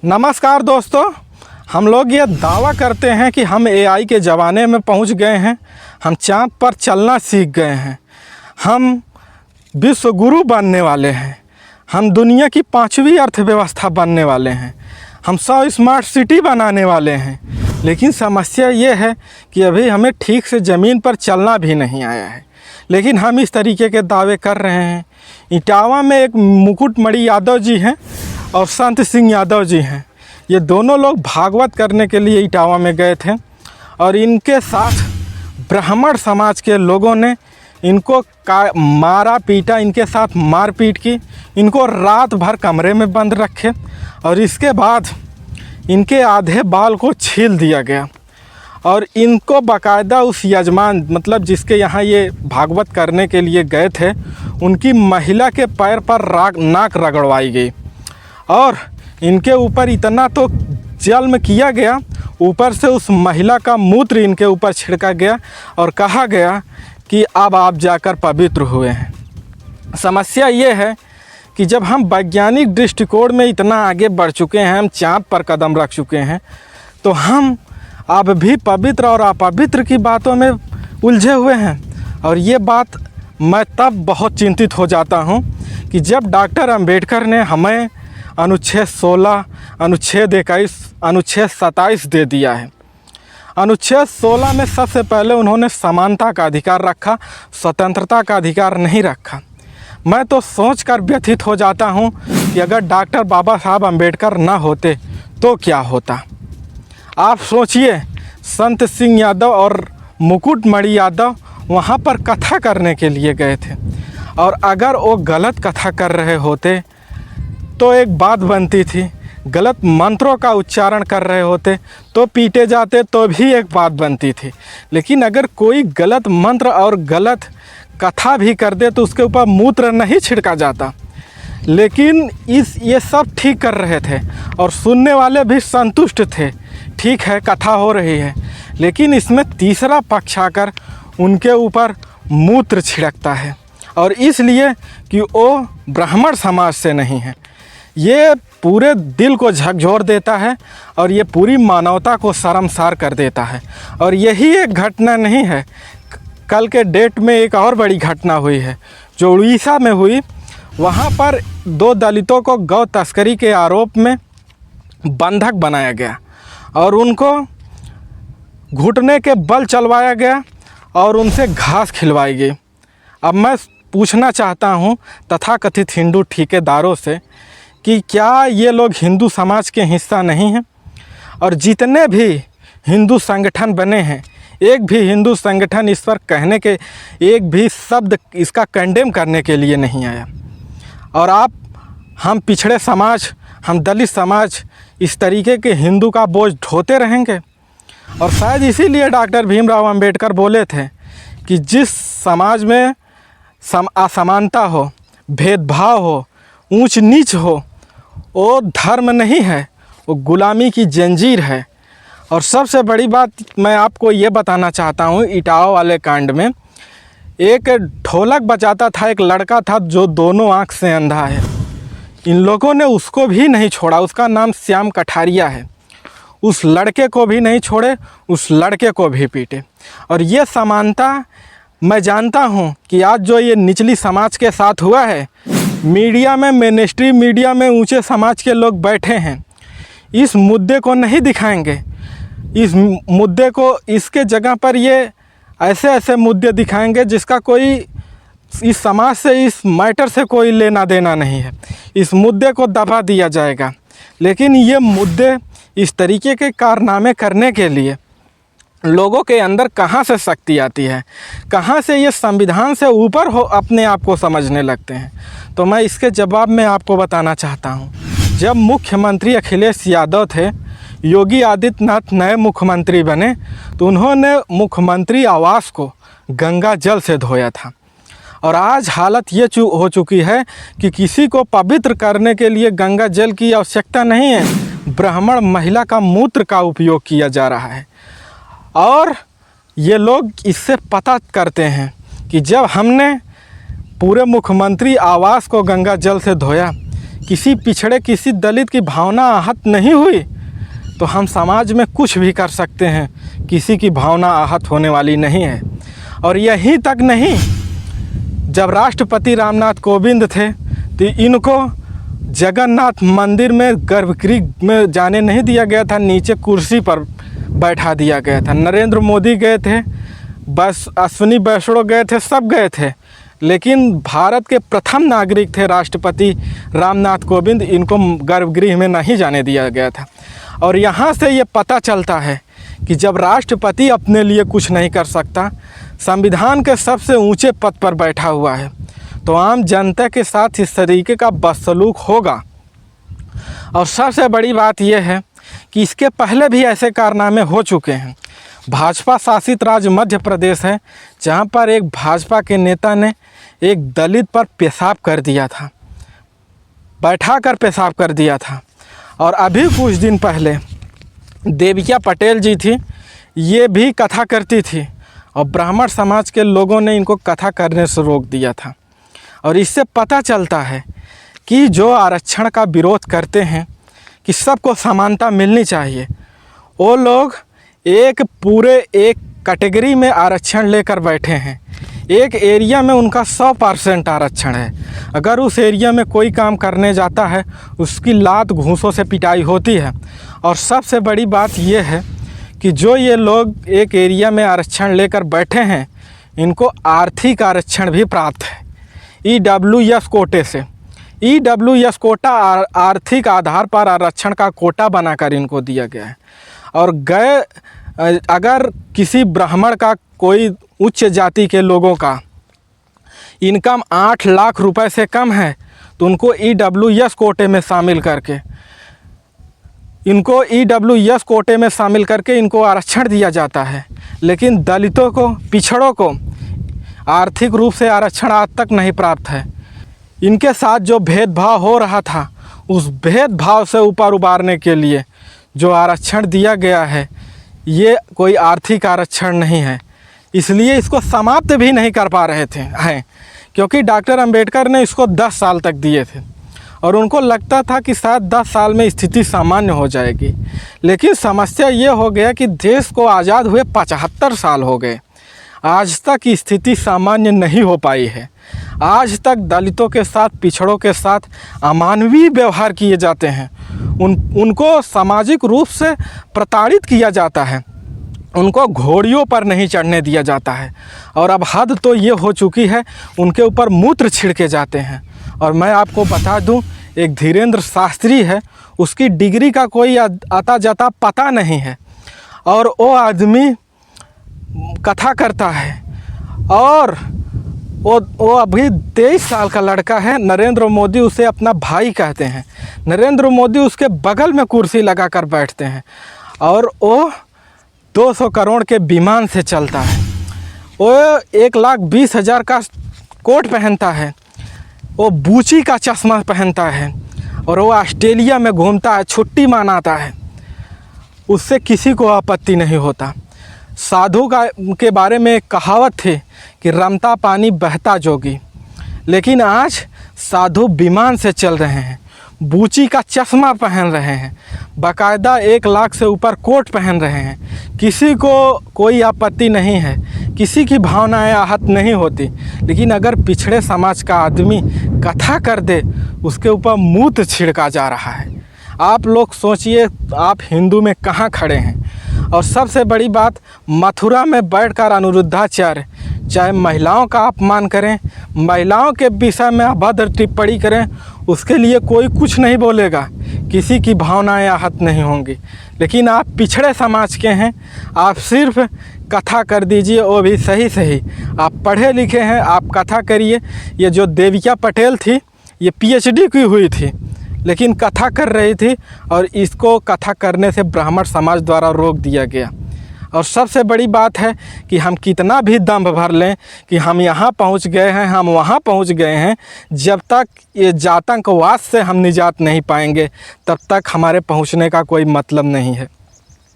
नमस्कार दोस्तों, हम लोग ये दावा करते हैं कि हम एआई के ज़माने में पहुंच गए हैं। हम चाँद पर चलना सीख गए हैं। हम विश्व गुरु बनने वाले हैं। हम दुनिया की 5वीं अर्थव्यवस्था बनने वाले हैं। हम 100 स्मार्ट सिटी बनाने वाले हैं। लेकिन समस्या ये है कि अभी हमें ठीक से ज़मीन पर चलना भी नहीं आया है। लेकिन हम इस तरीके के दावे कर रहे हैं। इटावा में एक मुकुटमणि यादव जी हैं और संत सिंह यादव जी हैं। ये दोनों लोग भागवत करने के लिए इटावा में गए थे और इनके साथ ब्राह्मण समाज के लोगों ने इनको मारा पीटा, इनके साथ मारपीट की, इनको रात भर कमरे में बंद रखे और इसके बाद इनके आधे बाल को छील दिया गया और इनको बाकायदा उस यजमान मतलब जिसके यहाँ ये भागवत करने के लिए गए थे उनकी महिला के पैर पर नाक रगड़वाई गई और इनके ऊपर इतना तो जल्म किया गया, ऊपर से उस महिला का मूत्र इनके ऊपर छिड़का गया और कहा गया कि अब आप जाकर पवित्र हुए हैं। समस्या ये है कि जब हम वैज्ञानिक दृष्टिकोण में इतना आगे बढ़ चुके हैं, हम चाँद पर कदम रख चुके हैं, तो हम अब भी पवित्र और अपवित्र की बातों में उलझे हुए हैं। और ये बात मैं तब बहुत चिंतित हो जाता हूँ कि जब डॉक्टर अंबेडकर ने हमें अनुच्छेद 16, अनुच्छेद 21, अनुच्छेद 27 दे दिया है। अनुच्छेद 16 में सबसे पहले उन्होंने समानता का अधिकार रखा, स्वतंत्रता का अधिकार नहीं रखा। मैं तो सोचकर व्यथित हो जाता हूँ कि अगर डॉक्टर बाबा साहब अंबेडकर ना होते तो क्या होता। आप सोचिए, संत सिंह यादव और मुकुटमणि यादव वहाँ पर कथा करने के लिए गए थे और अगर वो गलत कथा कर रहे होते तो एक बात बनती थी, गलत मंत्रों का उच्चारण कर रहे होते तो पीटे जाते तो भी एक बात बनती थी। लेकिन अगर कोई गलत मंत्र और गलत कथा भी कर दे तो उसके ऊपर मूत्र नहीं छिड़का जाता। लेकिन ये सब ठीक कर रहे थे और सुनने वाले भी संतुष्ट थे। ठीक है, कथा हो रही है, लेकिन इसमें तीसरा पक्ष आकर उनके ऊपर मूत्र छिड़कता है और इसलिए कि वो ब्राह्मण समाज से नहीं है। ये पूरे दिल को झकझोर देता है और ये पूरी मानवता को शर्मसार कर देता है। और यही एक घटना नहीं है, कल के डेट में एक और बड़ी घटना हुई है जो उड़ीसा में हुई। वहाँ पर 2 दलितों को गौ तस्करी के आरोप में बंधक बनाया गया और उनको घुटने के बल चलवाया गया और उनसे घास खिलवाई गई। अब मैं पूछना चाहता हूँ तथाकथित हिंदू ठेकेदारों से कि क्या ये लोग हिंदू समाज के हिस्सा नहीं हैं? और जितने भी हिंदू संगठन बने हैं, एक भी हिंदू संगठन इस पर कहने के एक भी शब्द इसका कंडेम करने के लिए नहीं आया। और हम पिछड़े समाज, हम दलित समाज इस तरीके के हिंदू का बोझ ढोते रहेंगे। और शायद इसीलिए डॉक्टर भीमराव अंबेडकर बोले थे कि जिस समाज में असमानता हो, भेदभाव हो, ऊंच नीच हो, वो धर्म नहीं है, वो गुलामी की जंजीर है। और सबसे बड़ी बात मैं आपको ये बताना चाहता हूँ, इटावा वाले कांड में एक ढोलक बजाता था, एक लड़का था जो दोनों आँख से अंधा है। इन लोगों ने उसको भी नहीं छोड़ा, उसका नाम श्याम कठारिया है। उस लड़के को भी नहीं छोड़े, उस लड़के को भी पीटे। और ये समानता मैं जानता हूँ कि आज जो ये निचली समाज के साथ हुआ है, मीडिया में, मेनस्ट्रीम मीडिया में ऊंचे समाज के लोग बैठे हैं, इस मुद्दे को नहीं दिखाएंगे। इस मुद्दे को, इसके जगह पर ये ऐसे मुद्दे दिखाएंगे जिसका कोई इस समाज से, इस मैटर से कोई लेना देना नहीं है। इस मुद्दे को दबा दिया जाएगा। लेकिन ये मुद्दे, इस तरीके के कारनामे करने के लिए लोगों के अंदर कहाँ से शक्ति आती है, कहाँ से ये संविधान से ऊपर हो अपने आप को समझने लगते हैं। तो मैं इसके जवाब में आपको बताना चाहता हूँ, जब मुख्यमंत्री अखिलेश यादव थे, योगी आदित्यनाथ नए मुख्यमंत्री बने, तो उन्होंने मुख्यमंत्री आवास को गंगा जल से धोया था। और आज हालत ये हो चुकी है कि किसी को पवित्र करने के लिए गंगा जल की आवश्यकता नहीं है, ब्राह्मण महिला का मूत्र का उपयोग किया जा रहा है। और ये लोग इससे पता करते हैं कि जब हमने पूरे मुख्यमंत्री आवास को गंगा जल से धोया, किसी पिछड़े, किसी दलित की भावना आहत नहीं हुई तो हम समाज में कुछ भी कर सकते हैं। किसी की भावना आहत होने वाली नहीं है। और यहीं तक नहीं, जब राष्ट्रपति रामनाथ कोविंद थे तो इनको जगन्नाथ मंदिर में गर्भगृह में जाने नहीं दिया गया था, नीचे कुर्सी पर बैठा दिया गया था। नरेंद्र मोदी गए थे, बस अश्विनी वैष्णव गए थे, सब गए थे, लेकिन भारत के प्रथम नागरिक थे राष्ट्रपति रामनाथ कोविंद, इनको गर्भगृह में नहीं जाने दिया गया था। और यहाँ से ये पता चलता है कि जब राष्ट्रपति अपने लिए कुछ नहीं कर सकता, संविधान के सबसे ऊंचे पद पर बैठा हुआ है, तो आम जनता के साथ इस तरीके का बदसलूक होगा। और सबसे बड़ी बात यह है कि इसके पहले भी ऐसे कारनामे हो चुके हैं। भाजपा शासित राज्य मध्य प्रदेश है, जहां पर एक भाजपा के नेता ने एक दलित पर पेशाब कर दिया था, बैठाकर पेशाब कर दिया था। और अभी कुछ दिन पहले देविका पटेल जी थी, ये भी कथा करती थी और ब्राह्मण समाज के लोगों ने इनको कथा करने से रोक दिया था। और इससे पता चलता है कि जो आरक्षण का विरोध करते हैं कि सबको समानता मिलनी चाहिए, वो लोग एक कैटेगरी में आरक्षण लेकर बैठे हैं। एक एरिया में उनका 100% आरक्षण है। अगर उस एरिया में कोई काम करने जाता है, उसकी लात घूंसों से पिटाई होती है। और सबसे बड़ी बात यह है कि जो ये लोग एक एरिया में आरक्षण लेकर बैठे हैं, इनको आर्थिक आरक्षण भी प्राप्त है EWS कोटे से। EWS कोटा आर्थिक आधार पर आरक्षण का कोटा बनाकर इनको दिया गया है। और अगर किसी ब्राह्मण का, कोई उच्च जाति के लोगों का इनकम 8 लाख रुपए से कम है, तो उनको EWS कोटे में शामिल करके इनको आरक्षण दिया जाता है। लेकिन दलितों को, पिछड़ों को आर्थिक रूप से आरक्षण आज तक नहीं प्राप्त है। इनके साथ जो भेदभाव हो रहा था, उस भेदभाव से ऊपर उबारने के लिए जो आरक्षण दिया गया है, ये कोई आर्थिक आरक्षण नहीं है, इसलिए इसको समाप्त भी नहीं कर पा रहे हैं, क्योंकि डॉक्टर अंबेडकर ने इसको 10 साल तक दिए थे और उनको लगता था कि शायद 10 साल में स्थिति सामान्य हो जाएगी। लेकिन समस्या ये हो गया कि देश को आज़ाद हुए 75 साल हो गए, आज तक स्थिति सामान्य नहीं हो पाई है। आज तक दलितों के साथ, पिछड़ों के साथ अमानवीय व्यवहार किए जाते हैं। उनको सामाजिक रूप से प्रताड़ित किया जाता है, उनको घोड़ियों पर नहीं चढ़ने दिया जाता है। और अब हद तो ये हो चुकी है, उनके ऊपर मूत्र छिड़के जाते हैं। और मैं आपको बता दूं, एक धीरेन्द्र शास्त्री है, उसकी डिग्री का कोई आता जाता पता नहीं है, और वो आदमी कथा करता है। और वो अभी 23 साल का लड़का है। नरेंद्र मोदी उसे अपना भाई कहते हैं। नरेंद्र मोदी उसके बगल में कुर्सी लगाकर बैठते हैं। और वो 200 करोड़ के विमान से चलता है। वो 1,20,000 का कोट पहनता है। वो बूची का चश्मा पहनता है और वो ऑस्ट्रेलिया में घूमता है, छुट्टी मनाता है। उससे किसी को आपत्ति नहीं होता। साधु के बारे में एक कहावत थी कि रमता पानी बहता जोगी, लेकिन आज साधु विमान से चल रहे हैं, बूची का चश्मा पहन रहे हैं, बाकायदा 1 लाख से ऊपर कोट पहन रहे हैं। किसी को कोई आपत्ति नहीं है, किसी की भावनाएं आहत नहीं होती। लेकिन अगर पिछड़े समाज का आदमी कथा कर दे, उसके ऊपर मूत्र छिड़का जा रहा है। आप लोग सोचिए, आप हिंदू में कहाँ खड़े हैं। और सबसे बड़ी बात, मथुरा में बैठकर अनिरुद्धाचार्य चाहे महिलाओं का अपमान करें, महिलाओं के विषय में अभद्र टिप्पणी करें, उसके लिए कोई कुछ नहीं बोलेगा, किसी की भावनाएं आहत नहीं होंगी। लेकिन आप पिछड़े समाज के हैं, आप सिर्फ कथा कर दीजिए, वो भी सही। आप पढ़े लिखे हैं, आप कथा करिए। ये जो देविका पटेल थी, ये PhD की हुई थी, लेकिन कथा कर रही थी और इसको कथा करने से ब्राह्मण समाज द्वारा रोक दिया गया। और सबसे बड़ी बात है कि हम कितना भी दम भर लें कि हम यहाँ पहुँच गए हैं, हम वहाँ पहुँच गए हैं, जब तक ये जातंकवाद से हम निजात नहीं पाएंगे, तब तक हमारे पहुँचने का कोई मतलब नहीं है।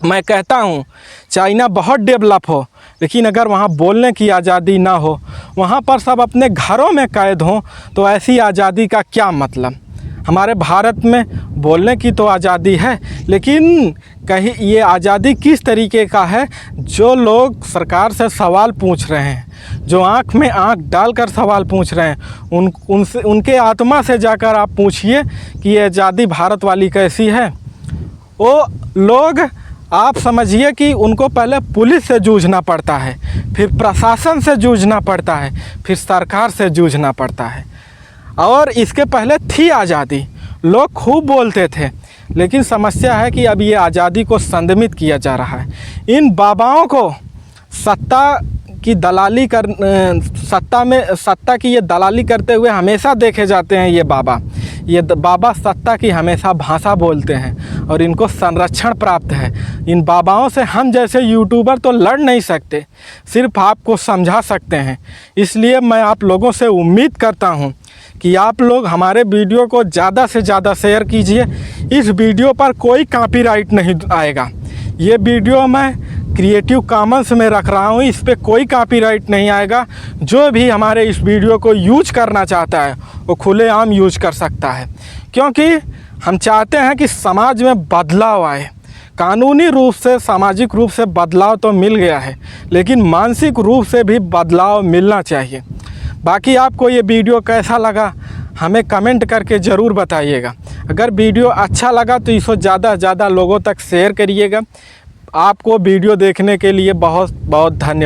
मैं कहता हूँ, चाइना बहुत डेवलप हो, लेकिन अगर वहाँ बोलने की आज़ादी ना हो, वहाँ पर सब अपने घरों में कैद हों, तो ऐसी आज़ादी का क्या मतलब। हमारे भारत में बोलने की तो आज़ादी है, लेकिन कहीं ये आज़ादी किस तरीके का है? जो लोग सरकार से सवाल पूछ रहे हैं, जो आँख में आँख डालकर सवाल पूछ रहे हैं, उनसे, उनके आत्मा से जाकर आप पूछिए कि ये आज़ादी भारत वाली कैसी है। वो लोग, आप समझिए कि उनको पहले पुलिस से जूझना पड़ता है, फिर प्रशासन से जूझना पड़ता है, फिर सरकार से जूझना पड़ता है। और इसके पहले थी आज़ादी, लोग खूब बोलते थे, लेकिन समस्या है कि अब ये आज़ादी को संदमित किया जा रहा है। इन बाबाओं को सत्ता की दलाली कर सत्ता की ये दलाली करते हुए हमेशा देखे जाते हैं। ये बाबा सत्ता की हमेशा भाषा बोलते हैं और इनको संरक्षण प्राप्त है। इन बाबाओं से हम जैसे यूट्यूबर तो लड़ नहीं सकते, सिर्फ आपको समझा सकते हैं। इसलिए मैं आप लोगों से उम्मीद करता हूं कि आप लोग हमारे वीडियो को ज़्यादा से ज़्यादा शेयर कीजिए। इस वीडियो पर कोई कॉपीराइट नहीं आएगा। ये वीडियो मैं क्रिएटिव कॉमन्स में रख रहा हूँ, इस पर कोई कॉपीराइट नहीं आएगा। जो भी हमारे इस वीडियो को यूज करना चाहता है वो खुलेआम यूज कर सकता है, क्योंकि हम चाहते हैं कि समाज में बदलाव आए। कानूनी रूप से, सामाजिक रूप से बदलाव तो मिल गया है, लेकिन मानसिक रूप से भी बदलाव मिलना चाहिए। बाकी आपको ये वीडियो कैसा लगा हमें कमेंट करके ज़रूर बताइएगा। अगर वीडियो अच्छा लगा तो इसको ज़्यादा से ज़्यादा लोगों तक शेयर करिएगा। आपको वीडियो देखने के लिए बहुत बहुत धन्यवाद।